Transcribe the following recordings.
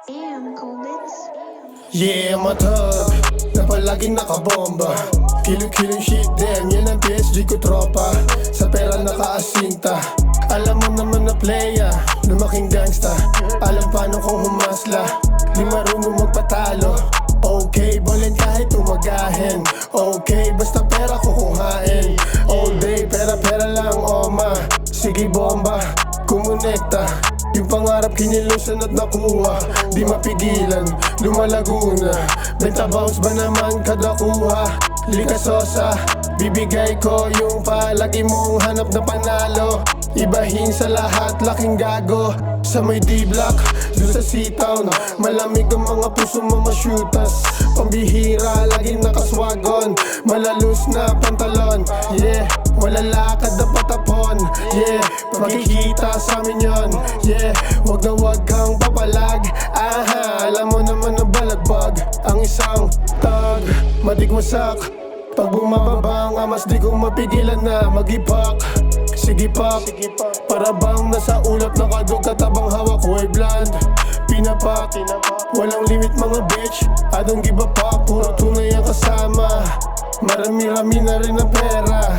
Damn, Colditz. Yeah, I'm a thug na palaging nakabomba. Kilo-kilong shit, damn, yan ang PSG ko tropa. Sa pera nakaasinta. Alam mo naman na playa, lumaking gangsta. Alam paano kung humasla, di marunong magpatalo. Okay, ballin kahit umagahin. Okay, basta pera kukuhain. All day, pera-pera lang, oma. Sige bomba, kumonekta. Yung pangarap kinilusan at nakuha, di mapigilan, lumalago na. Benta bounce ba naman kada kuha? Likasosa, bibigay ko yung palagi mong hanap na panalo. Ibahin sa lahat, laking gago. Sa may D-block, doon sa C-town, malamig ang mga puso mga shooters. Pambihira, laging nakaswagon, malalus na pantalon. Yeah, wala lakad na patapon. Yeah, makikita sa amin yun. Yeah, wag na wag kang papalag. Aha, alam mo naman na balagbag ang isang tag, madigmasak. Pag bumababa ang amas, di ko mapigilan na mag-ipak. Sige pop, para bang nasa ulap na kadug katabang hawak ko ay bland. Pinapak, walang limit mga bitch, I don't give a fuck, puro tunay ang kasama. Marami-rami na rin ang pera.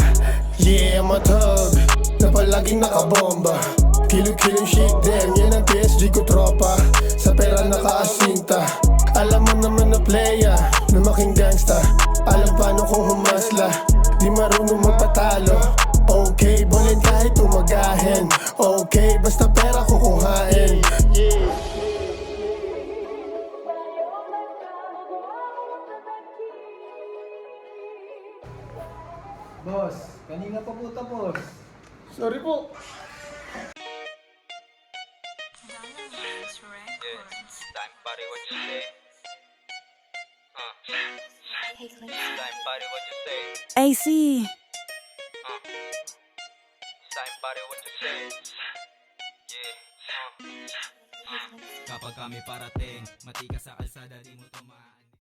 Yeah, I'm a thug na palaging nakabomba. Kilo-kilong shit, damn, yan ang PSG ko tropa. Sa pera nakaasinta. Alam mo naman na playa, lumaking gangsta. Alam paano kung humasla, di marunong magpatalo. Okay, ballin kahit umagahin. Okay, basta pera kukuhain. Yeah. Boss, kanina pa po tapos. Sorry po. Time party, what you say? Time party, what you say? AC. Time party, what you say? Yeah. Kapag kami parating, matigas sa kalsada, di mo to maaani.